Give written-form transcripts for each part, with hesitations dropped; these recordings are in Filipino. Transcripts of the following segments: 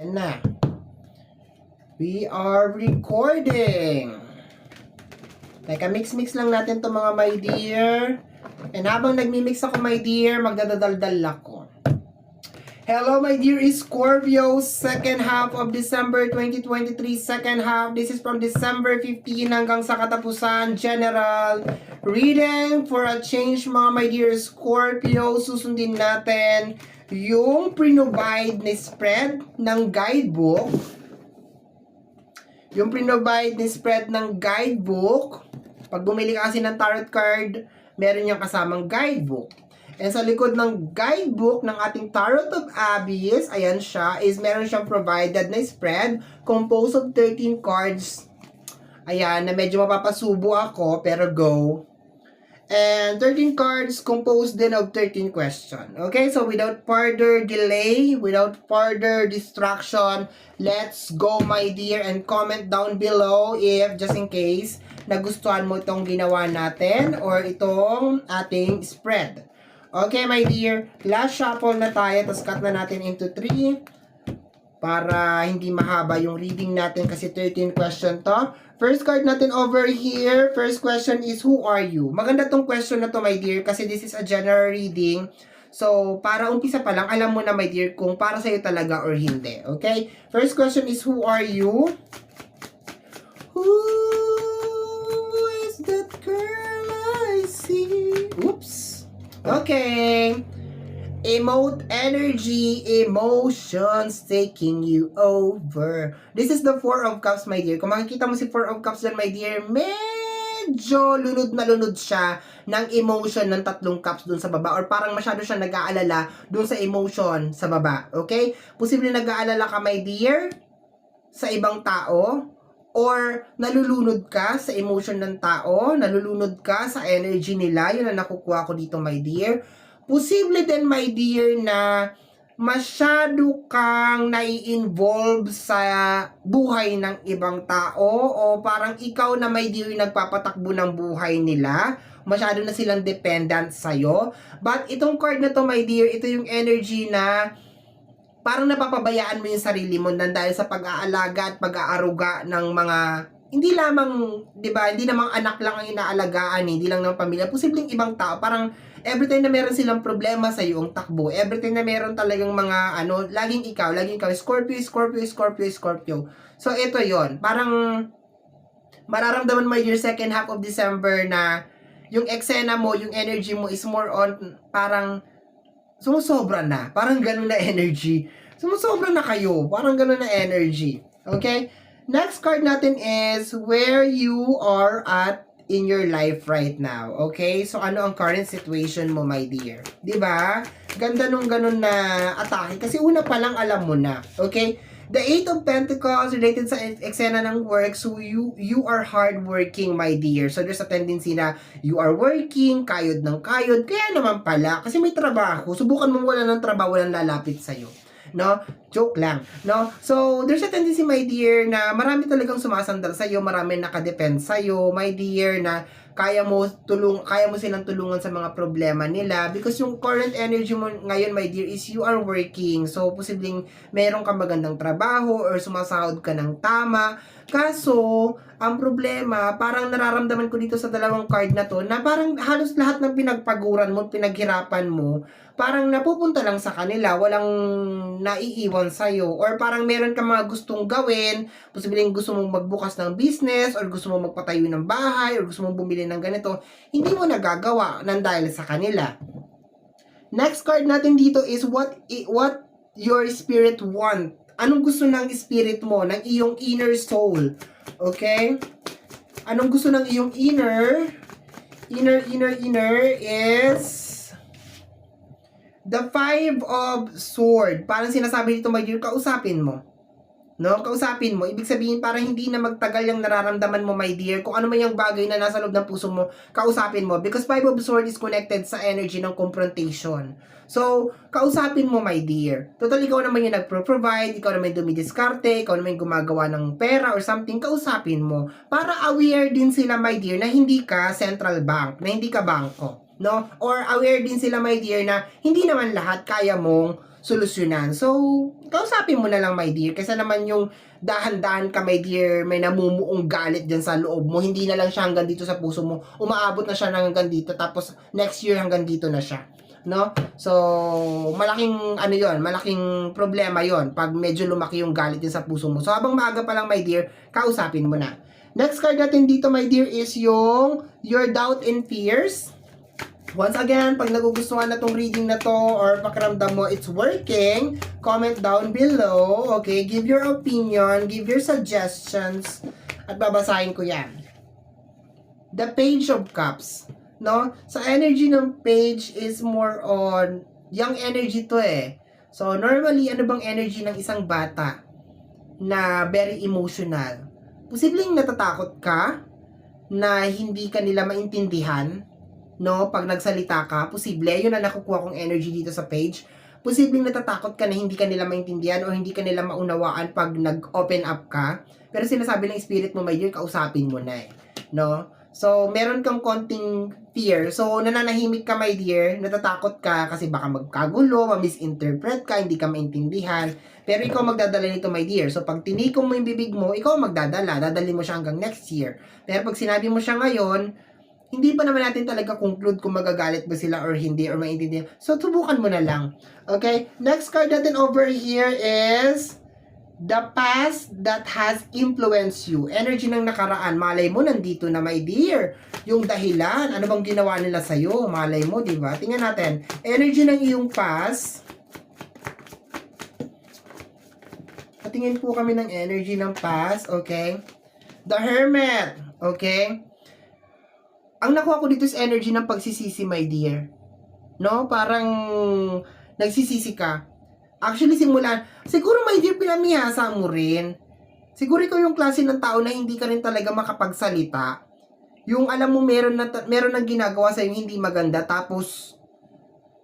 Ayan na. We are recording. Teka, mix-mix lang natin to mga my dear. And habang nagmi-mix ako my dear, magdadaldal ako. Hello my dear Scorpio, second half of December 2023, second half. This is from December 15 hanggang sa katapusan. General reading for a change mga my dear Scorpio. Susundin natin yung pre-provide na spread ng guidebook. Yung pre-provide na spread ng guidebook. Pag bumili ka kasi ng tarot card, meron yung kasamang guidebook. And sa likod ng guidebook ng ating Tarot of Abyss, ayan siya, is meron siyang provided na spread composed of 13 cards. Ayan, na medyo mapapasubo ako, pero go. And 13 cards composed din of 13 question. Okay, so without further delay, without further distraction, let's go my dear, and comment down below if just in case nagustuhan mo itong ginawa natin or itong ating spread. Okay, my dear. Last shuffle na tayo. Tapos cut na natin into 3. Para hindi mahaba yung reading natin kasi 13 question to. First card natin over here. First question is, who are you? Maganda tong question na to, my dear. Kasi this is a general reading. So, para umpisa pa lang, alam mo na, my dear, kung para sa'yo talaga or hindi. Okay? First question is, who are you? Who is that girl I see? Oops. Okay. Emote energy, emotions taking you over. This is the Four of Cups, my dear. Kung makikita mo si Four of Cups dyan, my dear, medyo lunod na lunod siya ng emotion ng tatlong cups dun sa baba. Or parang masyado siya nag-aalala dun sa emotion sa baba. Okay? Posible nag-aalala ka, my dear, sa ibang tao. Or nalulunod ka sa emotion ng tao, nalulunod ka sa energy nila, yun ang nakukuha ko dito, my dear. Posible din, my dear, na masyado kang nai-involve sa buhay ng ibang tao o parang ikaw na, my dear, nagpapatakbo ng buhay nila. Masyado na silang dependent sa'yo. But itong card na to, my dear, ito yung energy na parang napapabayaan mo yung sarili mo dahil sa pag-aalaga at pag-aaruga ng mga, hindi lamang, di ba, hindi namang anak lang ang inaalagaan, hindi lang ng pamilya, posibleng ibang tao, parang every time na meron silang problema sa iyong takbo, every time na meron talagang mga, laging ikaw, Scorpio, Scorpio, Scorpio, Scorpio. So, ito yon, parang mararamdaman mo your second half of December na yung eksena mo, yung energy mo is more on, parang, sumusobra na. Parang ganun na energy. Sumusobra na kayo. Parang ganun na energy. Okay? Next card natin is where you are at in your life right now. Okay? So, ano ang current situation mo, my dear? Diba? Ganda nung ganun na atake. Kasi una pa lang alam mo na. Okay? The Eight of Pentacles related sa eksena ng work, so you are hardworking, my dear. So there's a tendency na you are working, kayod ng kayod. Kaya naman pala, kasi may trabaho. Subukan mo wala ng trabaho, walang lalapit sa'yo. No? Joke lang. No? So, there's a tendency, my dear, na marami talagang sumasandal sa'yo, marami nakadepend sa'yo, my dear, na kaya mo silang tulungan sa mga problema nila because yung current energy mo ngayon, my dear, is you are working. So, posibleng meron kang magandang trabaho or sumasahod ka ng tama. Kaso, ang problema, parang nararamdaman ko dito sa dalawang card na to na parang halos lahat ng pinagpaguran mo, pinaghirapan mo, parang napupunta lang sa kanila, walang naiiwan sa'yo. Or parang meron kang mga gustong gawin, posibleng gusto mong magbukas ng business, or gusto mong magpatayo ng bahay, or gusto mong bumili ng ganito, hindi mo nagagawa ng dahil sa kanila. Next card natin dito is what your spirit want. Anong gusto ng spirit mo, ng iyong inner soul? Okay? Anong gusto ng iyong inner is the Five of Sword. Parang sinasabi dito, my dear, kausapin mo. No? Kausapin mo. Ibig sabihin, parang hindi na magtagal yung nararamdaman mo, my dear. Kung ano man yung bagay na nasa loob ng puso mo, kausapin mo. Because Five of Sword is connected sa energy ng confrontation. So, kausapin mo, my dear. Total, ikaw naman yung nagpro-provide, ikaw naman yung dumidiskarte, ikaw naman yung gumagawa ng pera or something, kausapin mo. Para aware din sila, my dear, na hindi ka central bank, na hindi ka bangko. No? Or aware din sila, my dear, na hindi naman lahat kaya mong solusyonan. So, kausapin mo na lang, my dear. Kasi naman yung dahan-dahan ka, my dear, may namumuong galit dyan sa loob mo. Hindi na lang siya hanggang dito sa puso mo. Umaabot na siya hanggang dito. Tapos, next year hanggang dito na siya. No? So, malaking, ano yon, malaking problema yon pag medyo lumaki yung galit din sa puso mo. So, habang maaga pa lang, my dear, kausapin mo na. Next card natin dito, my dear, is yung your doubt and fears. Once again, pag nagugustuhan na tong reading na to or pakiramdam mo it's working, comment down below. Okay, give your opinion, give your suggestions, at babasahin ko yan. The Page of Cups. No? Sa energy ng page is more on young energy to eh. So, normally, ano bang energy ng isang bata na very emotional? Posibleng natatakot ka na hindi ka nila maintindihan, no? Pag nagsalita ka, posible, yun na nakukuha kong energy dito sa page. Posibleng natatakot ka na hindi ka nila maintindihan o hindi ka nila maunawaan pag nag-open up ka. Pero sinasabi ng spirit mo, my dear, kausapin mo na eh, no? So, meron kang konting fear. So, nananahimik ka, my dear, natatakot ka kasi baka magkagulo, ma-misinterpret ka, hindi ka maintindihan. Pero ikaw magdadala nito, my dear. So, pag tinikom mo yung bibig mo, ikaw magdadala. Dadali mo siya hanggang next year. Pero pag sinabi mo siya ngayon, hindi pa naman natin talaga conclude kung magagalit ba sila or hindi or maintindihan. So, subukan mo na lang. Okay? Next card natin over here is the past that has influenced you. Energy ng nakaraan. Malay mo, nandito na, my dear. Yung dahilan. Ano bang ginawa nila sa'yo? Malay mo, di ba? Tingnan natin. Energy ng iyong past. Patingin po kami ng energy ng past. Okay? The Hermit. Okay? Ang nakuha ko dito is energy ng pagsisisi, my dear. No? Parang nagsisisi ka. Actually, siguro, my dear, pinamihasa mo rin. Siguro ikaw yung klase ng tao na hindi ka rin talaga makapagsalita. Yung alam mo, meron nang ginagawa sa'yo hindi maganda, tapos,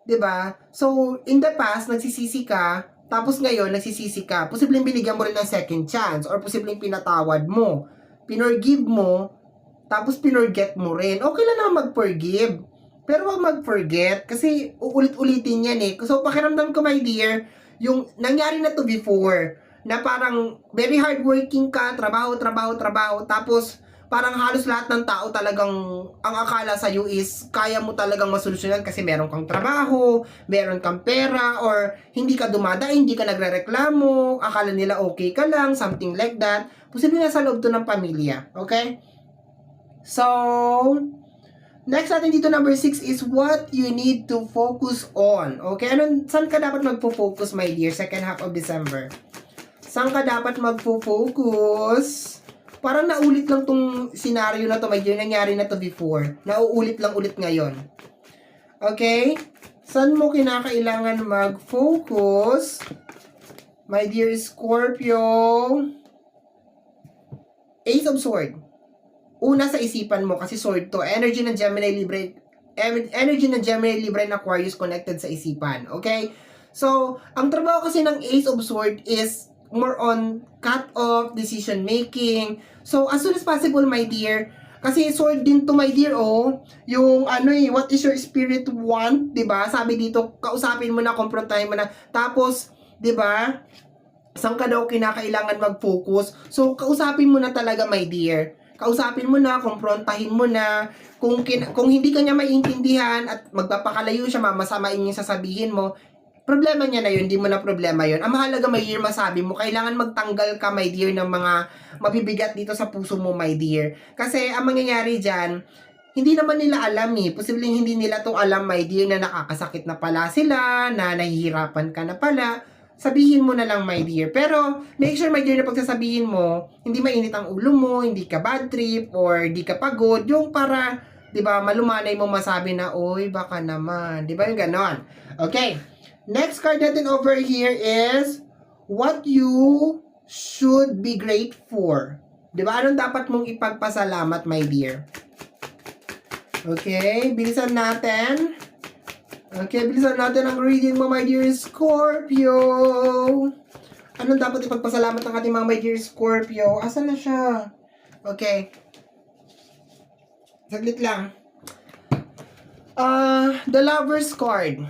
'di ba? So, in the past, nagsisisi ka, tapos ngayon, nagsisisi ka. Posibleng binigyan mo rin ng second chance, or posibleng pinatawad mo, pinorgive mo, tapos pinorget mo rin. Okay lang naman mag-forgive. Pero wag mag-forget, kasi uulit-ulitin yan eh. So, pakiramdam ko, my dear, yung nangyari na to before, na parang very hardworking ka, trabaho, tapos parang halos lahat ng tao talagang ang akala sa iyo is kaya mo talagang masolusyonan kasi meron kang trabaho, meron kang pera, or hindi ka dumadaing, hindi ka nagrereklamo, akala nila okay ka lang, something like that. Posible na sa loob to ng pamilya, okay? So, next natin dito, number 6 is what you need to focus on. Okay, saan ka dapat magpo-focus, my dear? Second half of December. Saan ka dapat magpo-focus? Parang naulit lang tong scenario na to, my dear. Nangyari na to before. Nauulit lang ulit ngayon. Okay? Saan mo kinakailangan mag-focus? My dear Scorpio. Ace of Swords. Una sa isipan mo kasi sword to. Energy ng Gemini, Libra and Aquarius connected sa isipan. Okay? So, ang trabaho kasi ng Ace of Swords is more on cut-off, decision-making. So, as soon as possible, my dear, kasi sword din to, my dear, oh, yung what is your spirit want, diba? Sabi dito, kausapin mo na, confrontahin mo na. Tapos, diba, saan ka daw kinakailangan mag-focus? So, kausapin mo na talaga, my dear. Kausapin mo na, komprontahin mo na. Kung hindi ka niya maiintindihan at magpapakalayo siya, mamasamain niya sasabihin mo, problema niya na yun, hindi mo na problema yun. Ang mahalaga, my dear, masabi mo, kailangan magtanggal ka, my dear, ng mga mabibigat dito sa puso mo, my dear. Kasi ang mangyayari dyan, hindi naman nila alam eh. Posibleng hindi nila to alam, my dear, na nakakasakit na pala sila, na nahihirapan ka na pala. Sabihin mo na lang, my dear. Pero, make sure, my dear, na pagsasabihin mo, hindi mainit ang ulo mo, hindi ka bad trip, or hindi ka pagod. Yung para, di ba, malumanay mo masabi na, oy, baka naman. Di ba yung ganon? Okay. Next card natin over here is, what you should be grateful for. Di ba? Anong dapat mong ipagpasalamat, my dear? Okay. Bilisan natin. Okay, bilisan natin ang reading mo, my dear Scorpio. Anong dapat ipagpasalamat ng ating mga my dear Scorpio? Asan na siya? Okay. Saglit lang. The Lover's card.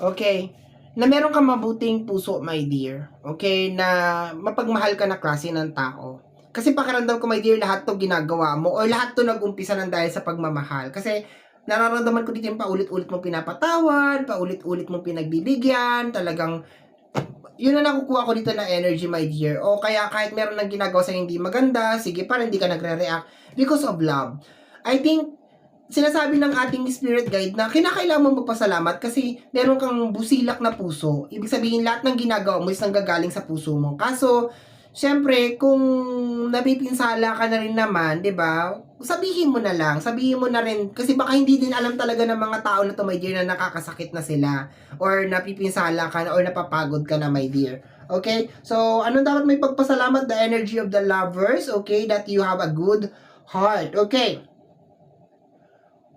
Okay. na meron kang mabuting puso, my dear. Okay? Na mapagmahal ka na klase ng tao. Kasi pakiramdam ko, my dear, lahat to ginagawa mo or lahat to nag-umpisa ng dahil sa pagmamahal. Kasi nararamdaman ko dito yung paulit-ulit mong pinapatawad, paulit-ulit mong pinagbibigyan, talagang yun na nakukuha ko dito na energy, my dear. O kaya kahit meron ng ginagawa sa hindi maganda, sige pa, hindi ka nagre-react because of love. I think sinasabi ng ating spirit guide na kinakailangan mo magpasalamat kasi meron kang busilak na puso. Ibig sabihin, lahat ng ginagawa mo is nanggagaling sa puso mo. Kaso, syempre, kung napipinsala ka na rin naman, 'di ba? Sabihin mo na lang, sabihin mo na rin kasi baka hindi din alam talaga ng mga tao na to, my dear, na nakakasakit na sila or napipinsala ka na or napapagod ka na, my dear. Okay? So, anong dapat may pagpasalamat? The energy of the lovers, okay? That you have a good heart. Okay?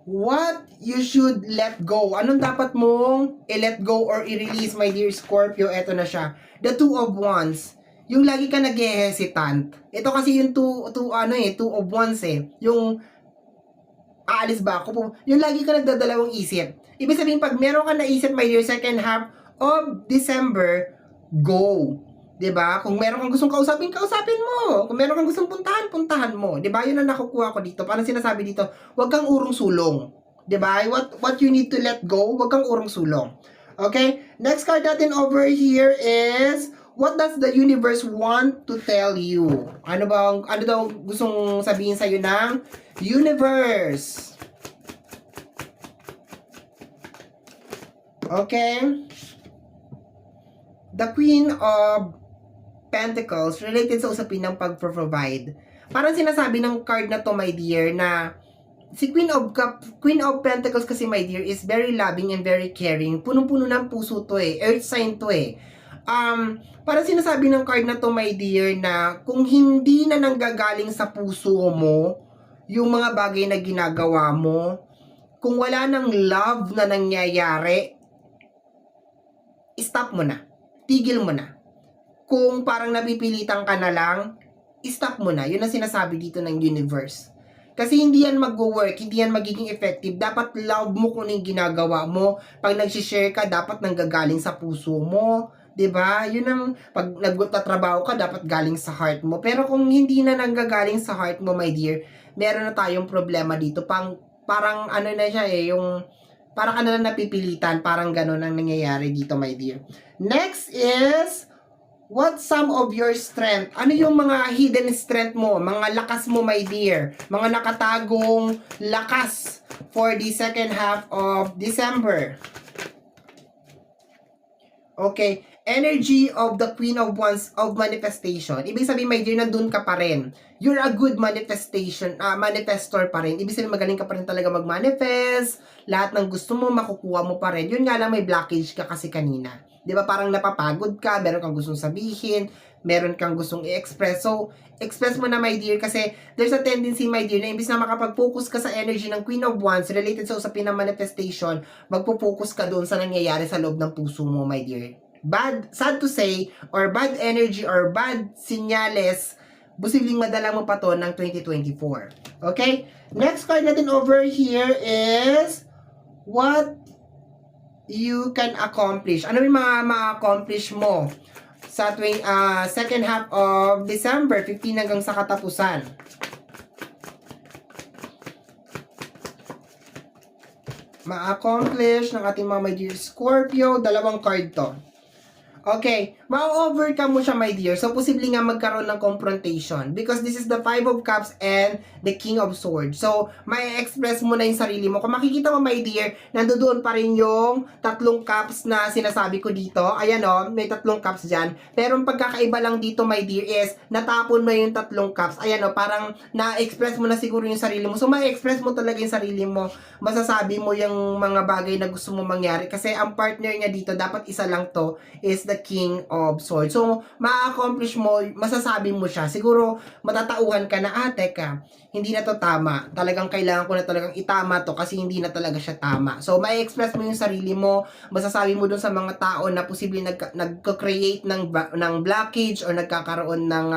What you should let go? Anong dapat mong i-let go or i-release, my dear Scorpio? Eto na siya. The Two of Wands. Yung lagi ka nag-hesitant. Ito kasi yung two of Wands eh. Yung aalis ba ako? Yung lagi ka nagdadalawang isip. Ibig sabihin, pag meron ka naisip, my dear, second half of December, go. 'Di ba? Kung meron kang gustong kausapin, kausapin mo. Kung meron kang gustong puntahan, puntahan mo. 'Di ba? 'Yun ang nakukuha ko dito. Parang sinasabi dito, huwag kang urong sulong. 'Di ba? What you need to let go, huwag kang urong sulong. Okay? Next card natin over here is what does the universe want to tell you? Ano daw gustong sabihin sa iyo ng universe? Okay? The Queen of Pentacles related sa usapin ng pag-provide. Parang sinasabi ng card na to, my dear, na si Queen of Pentacles kasi, my dear, is very loving and very caring. Punong-puno ng puso to eh. Earth sign to eh. Parang sinasabi ng card na to, my dear, na kung hindi na nanggagaling sa puso mo yung mga bagay na ginagawa mo, kung wala ng love na nangyayari, stop mo na. Tigil mo na. Kung parang napipilitan ka na lang, stop mo na. Yun ang sinasabi dito ng universe. Kasi hindi yan mag-work, hindi yan magiging effective. Dapat love mo kung ano yung ginagawa mo. Pag nag-share ka, dapat nanggagaling sa puso mo. 'Di ba? Yun ang, pag nagtatrabaho ka, dapat galing sa heart mo. Pero kung hindi na nanggagaling sa heart mo, my dear, meron na tayong problema dito. Parang ano na siya eh, yung parang ka na napipilitan, parang ganun ang nangyayari dito, my dear. Next is what's some of your strength? Ano yung mga hidden strength mo? Mga lakas mo, my dear. Mga nakatagong lakas for the second half of December. Okay. Energy of the Queen of Wands of manifestation. Ibig sabihin, my dear, nandun ka pa rin. You're a good manifestor pa rin. Ibig sabihin, magaling ka pa rin talaga mag-manifest. Lahat ng gusto mo, makukuha mo pa rin. Yun nga lang, may blockage ka kasi kanina. Di ba, parang napapagod ka, meron kang gustong sabihin, meron kang gustong i-express. So, express mo na, my dear, kasi there's a tendency, my dear, na imbis na makapag-focus ka sa energy ng Queen of Wands related sa usapin ng manifestation, magpo-focus ka doon sa nangyayari sa loob ng puso mo, my dear. Sad to say, or bad energy, or bad sinyales, posibleng madala mo pa to ng 2024. Okay? Next card natin over here is what you can accomplish. Ano yung mga ma-accomplish mo sa second half of December, 15 hanggang sa katapusan? Ma-accomplish ng ating mga my dear Scorpio, dalawang card to. Okay, ma-overcome mo siya, my dear. So, posible nga magkaroon ng confrontation because this is the Five of Cups and the King of Swords. So, may express mo na yung sarili mo. Kung makikita mo, my dear, nandoon pa rin yung tatlong cups na sinasabi ko dito. Ayan o, may tatlong cups dyan. Pero ang pagkakaiba lang dito, my dear, is natapon mo yung tatlong cups. Ayan o, parang na-express mo na siguro yung sarili mo. So, ma-express mo talaga yung sarili mo. Masasabi mo yung mga bagay na gusto mo mangyari. Kasi ang partner niya dito, dapat isa lang to, is the King of Swords. So, ma-accomplish mo, masasabi mo siya. Siguro, matatauhan ka na, teka, hindi na to tama. Talagang kailangan ko na talagang itama to kasi hindi na talaga siya tama. So, ma-express mo yung sarili mo, masasabi mo dun sa mga tao na posibleng nagko-create ng blockage or nagkakaroon ng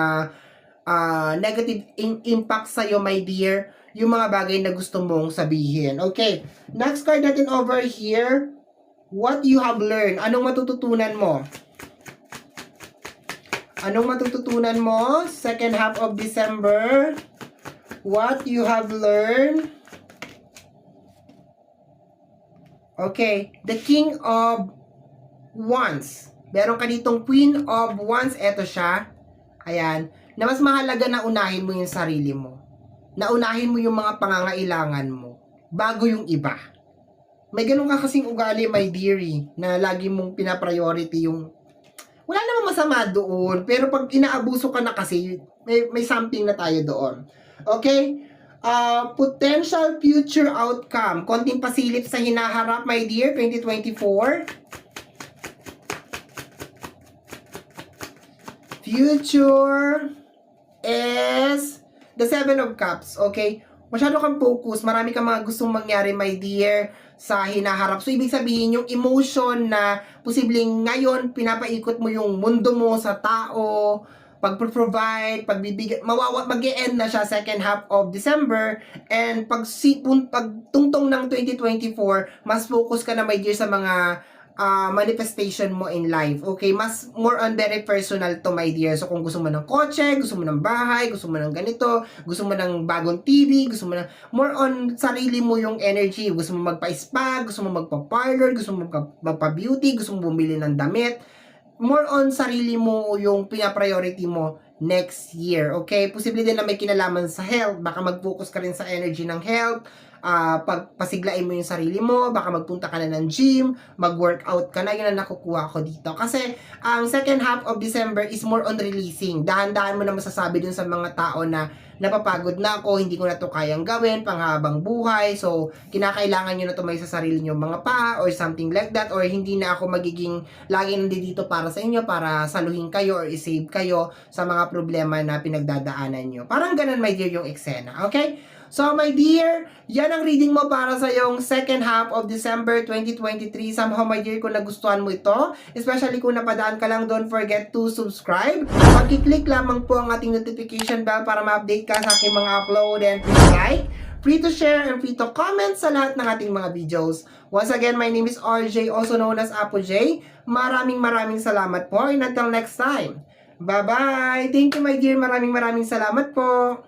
negative impact sa'yo, my dear, yung mga bagay na gusto mong sabihin. Okay, next card natin over here. What you have learned. Anong matututunan mo? Anong matututunan mo? Second half of December. What you have learned. Okay. The King of Wands. Meron ka ditong Queen of Wands. Eto siya. Ayan. Na mas mahalaga na unahin mo yung sarili mo. Naunahin mo yung mga pangangailangan mo. Bago yung iba. May ganun ka kasing ugali, my dearie, na lagi mong pinapriority yung wala namang masama doon, pero pag inaabuso ka na kasi, may something na tayo doon. Okay? Potential future outcome. Konting pasilip sa hinaharap, my dear, 2024. Future is the Seven of Cups. Okay? Masyado kang focus, marami kang mga gustong mangyari, my dear, sa hinaharap. So, ibig sabihin, yung emotion na posibleng ngayon, pinapaikot mo yung mundo mo sa tao, pag-provide, pagbibigay, mag-e-end na siya second half of December, and pagtungtong ng 2024, mas focus ka na, my dear, sa mga manifestation mo in life. Okay? Mas more on very personal to, my dear. So, kung gusto mo ng kotse, gusto mo ng bahay, gusto mo ng ganito, gusto mo ng bagong TV, gusto mo ng more on sarili mo yung energy. Gusto mo magpa-spa, gusto mo magpa-parlor, gusto mo magpa-beauty, gusto mo bumili ng damit. More on sarili mo yung pina-priority mo next year. Okay? Posible din na may kinalaman sa health. Baka mag-focus ka rin sa energy ng health. Pagpasiglain mo yung sarili mo, baka magpunta ka na ng gym, mag-workout ka na, yun ang nakukuha ko dito. Kasi, ang second half of December is more on releasing. Dahan-dahan mo na masasabi dun sa mga tao na napapagod na ako, hindi ko na to kayang gawin, panghabang buhay, so, kinakailangan nyo na tumayo sa sarili nyo mga paa, or something like that, or hindi na ako magiging lagi nandito para sa inyo, para saluhin kayo, or isave kayo sa mga problema na pinagdadaanan nyo. Parang ganun, my dear, yung eksena. Okay? So, my dear, yan ang reading mo para sa yung second half of December 2023. Somehow, my dear, kung nagustuhan mo ito, especially kung napadaan ka lang, don't forget to subscribe. Pag-click lamang po ang ating notification bell para ma-update ka sa aking mga upload, and please like, free to share, and free to comment sa lahat ng ating mga videos. Once again, my name is RJ, also known as Apo J. Maraming salamat po, and until next time. Bye-bye! Thank you, my dear. Maraming salamat po.